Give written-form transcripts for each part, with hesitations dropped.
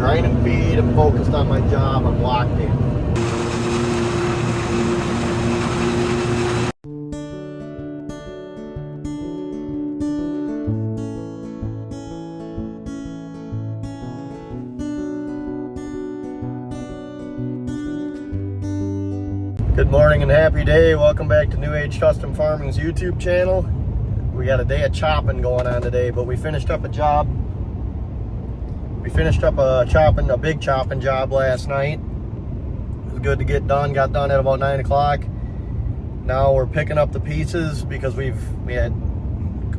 grinding feed. I'm focused on my job. I'm locked in. Good morning and happy day. Welcome back to New Age Custom Farming's YouTube channel. We got a day of chopping going on today, but we finished up a job. We finished up a big chopping job last night. It was good to get done. Got done at about 9 o'clock. Now we're picking up the pieces because we had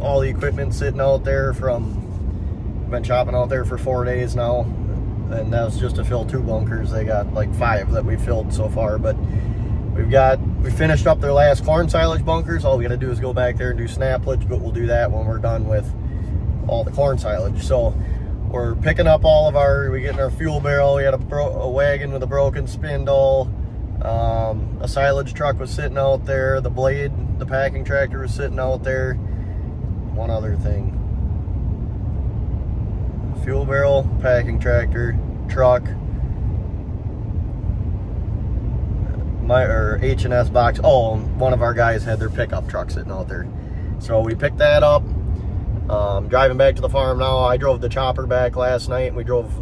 all the equipment sitting out there we've been chopping out there for 4 days now, and that was just to fill 2 bunkers. They got like 5 that we filled so far, but we finished up their last corn silage bunkers. All we gotta do is go back there and do snaplage, but we'll do that when we're done with all the corn silage. So we're picking up we're getting our fuel barrel. We had a wagon with a broken spindle. A silage truck was sitting out there. The blade, the packing tractor was sitting out there. One other thing. Fuel barrel, packing tractor, truck. H&S box. Oh, one of our guys had their pickup truck sitting out there. So we picked that up. Driving back to the farm now. I drove the chopper back last night, and we drove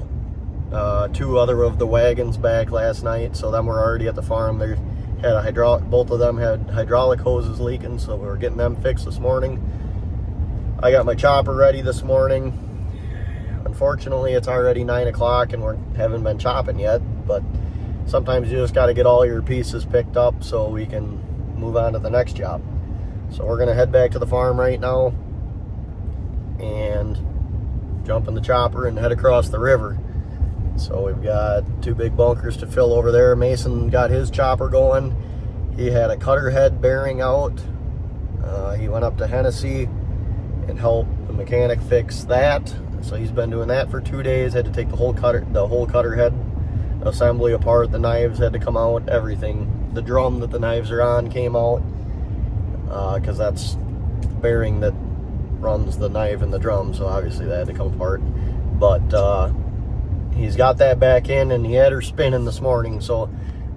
2 other of the wagons back last night. So then we're already at the farm. They had both of them had hydraulic hoses leaking, so we were getting them fixed this morning. I got my chopper ready this morning. Unfortunately, it's already 9 o'clock and we haven't been chopping yet, but sometimes you just got to get all your pieces picked up so we can move on to the next job. So we're going to head back to the farm right now and jump in the chopper and head across the river. So we've got 2 big bunkers to fill over there. Mason got his chopper going. He had a cutter head bearing out. He went up to Hennessy and helped the mechanic fix that. So he's been doing that for 2 days. Had to take the whole cutter head assembly apart. The knives had to come out. Everything. The drum that the knives are on came out because that's the bearing that runs the knife and the drum. So obviously that had to come apart. But he's got that back in, and he had her spinning this morning. So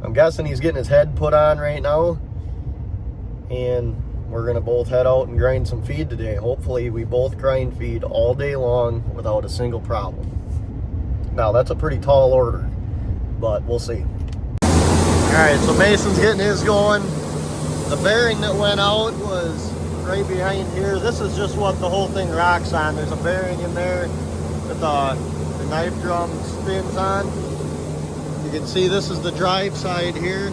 I'm guessing he's getting his head put on right now, and we're gonna both head out and grind some feed today. Hopefully we both grind feed all day long without a single problem. Now that's a pretty tall order, but we'll see. Alright, so Mason's getting his going. The bearing that went out was right behind here. This is just what the whole thing rocks on. There's a bearing in there that the knife drum spins on. You can see this is the drive side here.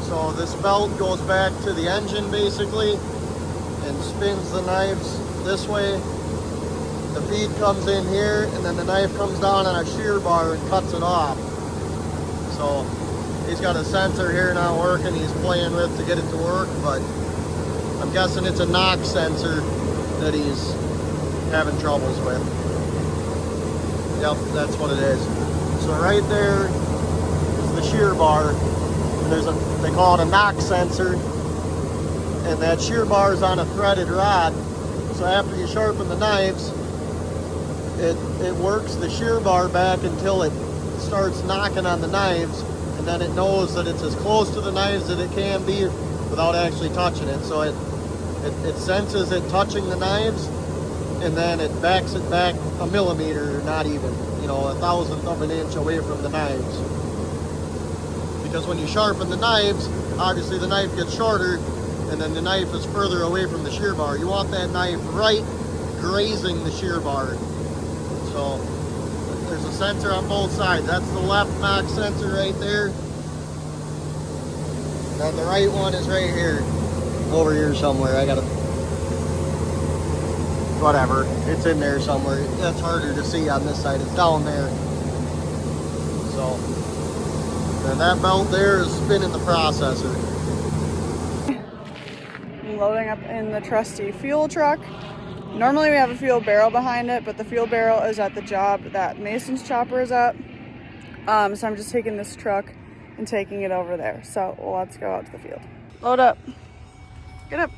So this belt goes back to the engine basically and spins the knives this way. The feed comes in here, and then the knife comes down on a shear bar and cuts it off. So he's got a sensor here not working he's playing with to get it to work, but I'm guessing it's a knock sensor that he's having troubles with. Yep, that's what it is. So right there is the shear bar. And they call it a knock sensor, and that shear bar is on a threaded rod. So after you sharpen the knives, it works the shear bar back until it starts knocking on the knives, and then it knows that it's as close to the knives as it can be without actually touching it. So it senses it touching the knives, and then it backs it back a millimeter, not even, a thousandth of an inch away from the knives. Because when you sharpen the knives, obviously the knife gets shorter, and then the knife is further away from the shear bar. You want that knife right grazing the shear bar. So there's a sensor on both sides. That's the left knock sensor right there. And then the right one is right here. Over here somewhere. Whatever. It's in there somewhere. That's harder to see on this side. It's down there. So, and that belt there is spinning the processor. I'm loading up in the trusty fuel truck. Normally we have a fuel barrel behind it, but the fuel barrel is at the job that Mason's chopper is at. So I'm just taking this truck and taking it over there. So let's go out to the field. Load up. Get up.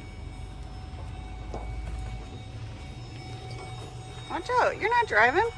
Watch out, you're not driving.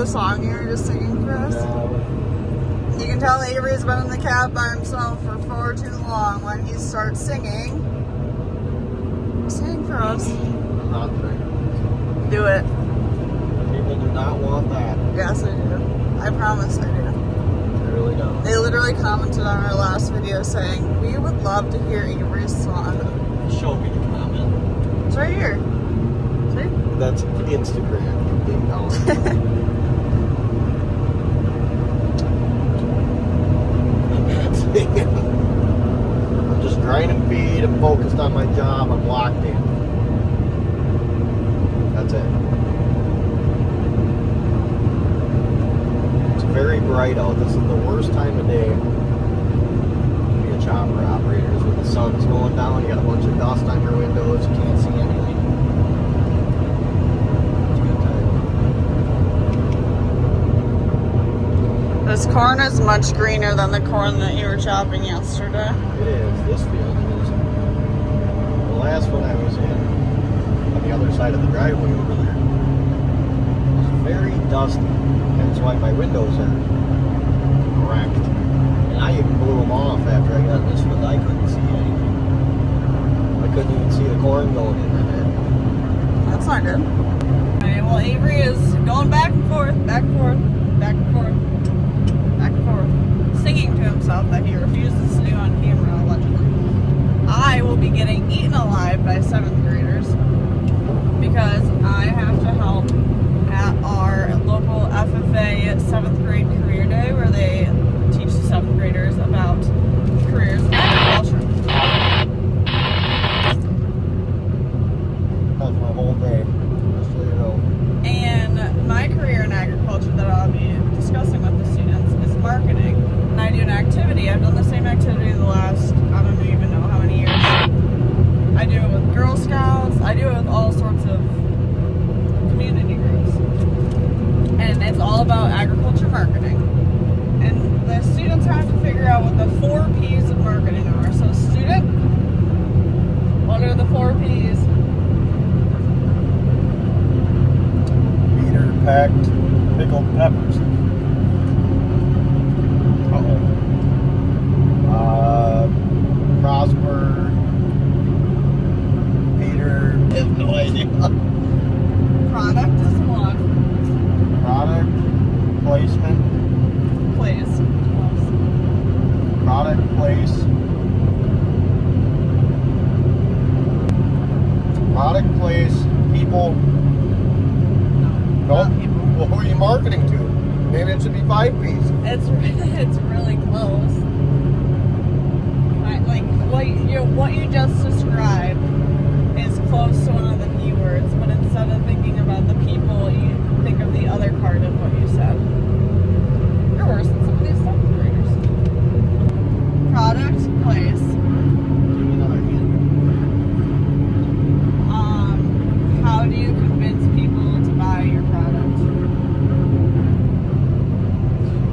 song you were just singing for us? No. You can tell Avery's been in the cab by himself for far too long when he starts singing. Sing for us. I'm not singing. Do it. People do not want that. Yes, I do. I promise I do. They really don't. They literally commented on our last video saying, we would love to hear Avery's song. Show me the comment. It's right here. See? That's Instagram. Ding dong. I'm just grinding feed. I'm focused on my job. I'm locked in. That's it. It's very bright out. This is the worst time of day to be a chopper operator. Is when the sun's going down. You got a bunch of dust on your windows. You can't see anything. It's a good time. This corn is much greener than the corn that you were chopping yesterday. It is. This field is. The last one I was in, on the other side of the driveway over there, was very dusty. That's why my windows are cracked. And I even blew them off after I got this one. I couldn't see anything. I couldn't even see the corn going in there. That's not good. Okay, well, Avery is going back and forth, back and forth, back and forth, back and forth, singing to himself that he refuses to do on camera, allegedly. I will be getting eaten alive by 7th graders because I have to help at our local FFA 7th grade career day where they teach the 7th graders about careers in agriculture. That's my whole day. Just so you know. And my career in agriculture that I'll be discussing with the students is marketing. And I do an activity. I've done the same activity the last, I don't even know how many years. I do it with Girl Scouts. I do it with all sorts of community groups. And it's all about agriculture marketing. And the students have to figure out what the 4 P's of marketing are. So student, what are the 4 P's? Peter packed pickled peppers. Prosper. Peter. I have no idea. Product is 1. Product placement. Place. Product place. Product place. People. Not Nope. people. Well, who are you marketing to? Maybe it should be 5 P's. It's really close. Like what you just described is close to one of the keywords, but instead of thinking about the people, you think of the other part of what you said. You're worse than some of these 7th graders. Product, place. Give me another hint. How do you convince people to buy your product?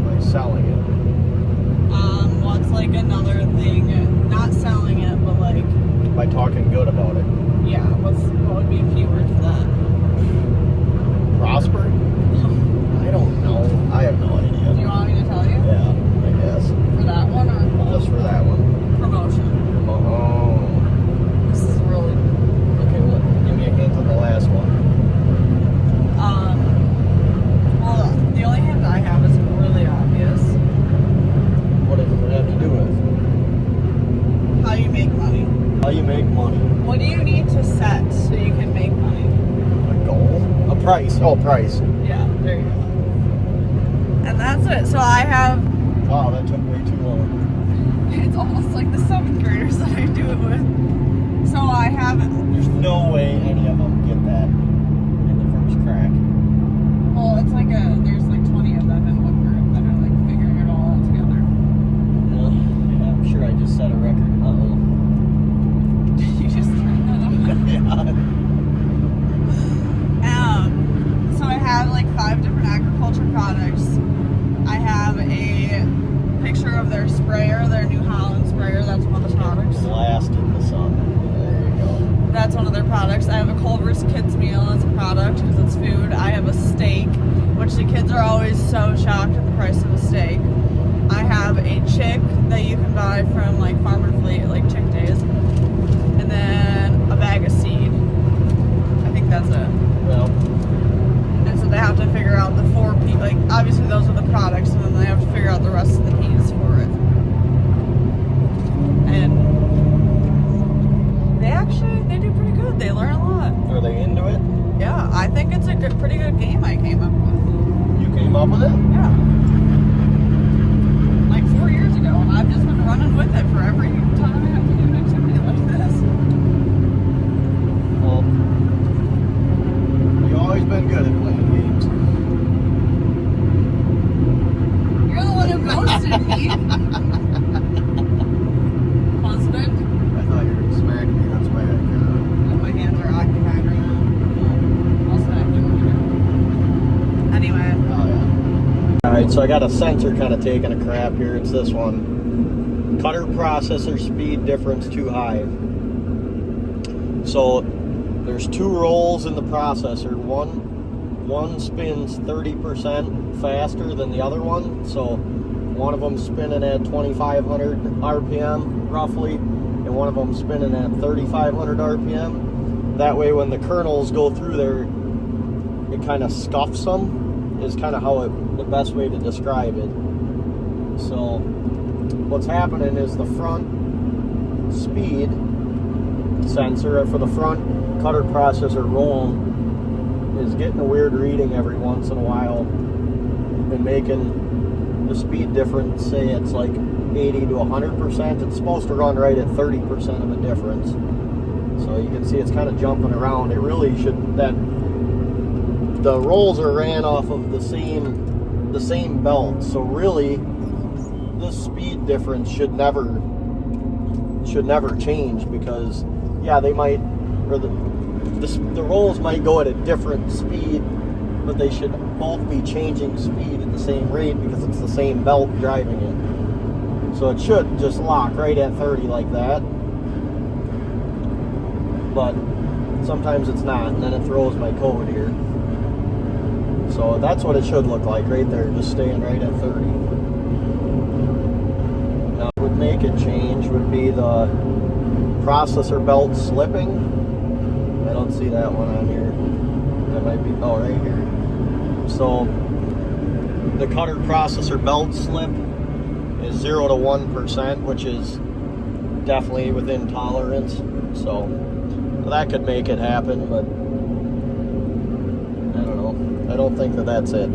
By selling it. What's like another thing? Not selling it, but like, By talking good about it. yeah, what would be a keyword for that? Prosper? I don't know. I have no idea. Do you want me to tell you? Yeah, I guess. For that one or Just for that one. promotion? Oh. This is really, Okay, well, give me a hint on the last one. well, the only hint I have is really obvious. What does it have to do with? How you make money. How you make money. What do you need to set so you can make money? A goal? A price. Oh, price. Yeah, there you go. And that's it. So I have, Wow, that took way too long. it's almost like the 7th graders that I do it with. So I have, There's no way any of them get that in the first crack. well, it's like there's like 20 of them in one group that are like figuring it all out together. Yeah, I'm sure I just set a record. Uh-oh. You just turned that on. Yeah. So I have like 5 different agriculture products. I have a picture of their sprayer, their New Holland sprayer. That's one of the products. Blast in the sun. There you go. That's one of their products. I have a Culver's Kids Meal. It's a product because it's food. I have a steak, which the kids are are always so shocked at the price of a steak. I have a chick that you can buy from like Farmer Fleet, like Chick Days, and then a bag of seed. I think that's it. Well, And so they have to figure out the 4 pieces. Like obviously those are the products, and then they have to figure out the rest of the peas for it. And they do pretty good. They learn a lot. are they into it? Yeah, I think it's a pretty good game I came up with. You came up with it? Yeah. Like 4 years ago, and I've just been running with it for every time I have to do an activity like this. Well, you've always been good at playing games. You're the one who ghosted me. Husband. I thought you were going to smack me. That's why I My hands are occupied right now. I'll smack you later. Anyway. Oh, yeah. Alright, so I got a sensor kind of taking a crap here. It's this one. Cutter processor speed difference too high. So there's 2 rolls in the processor. One spins 30% faster than the other one. So one of them spinning at 2,500 RPM roughly, and one of them spinning at 3,500 RPM. That way when the kernels go through there, it kind of scuffs them, is kind of how the best way to describe it. So what's happening is the front speed sensor for the front cutter processor roll is getting a weird reading every once in a while and making the speed difference, say it's like 80 to 100%. It's supposed to run right at 30% of the difference. So you can see it's kind of jumping around. It really should, the rolls are ran off of the same belt. So really this speed difference should never change, because yeah, they might, or the rolls might go at a different speed, but they should both be changing speed at the same rate because it's the same belt driving it. So it should just lock right at 30 like that. But sometimes it's not, and then it throws my code here. So that's what it should look like right there, just staying right at 30. Now what would make it change would be the processor belt slipping. I don't see that one on here. That might be, oh, right here. So the cutter processor belt slip is 0 to 1%, which is definitely within tolerance. So that could make it happen, but I don't know. I don't think that's it.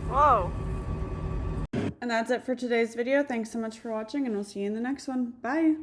Whoa. And that's it for today's video. Thanks so much for watching, and we'll see you in the next one. Bye.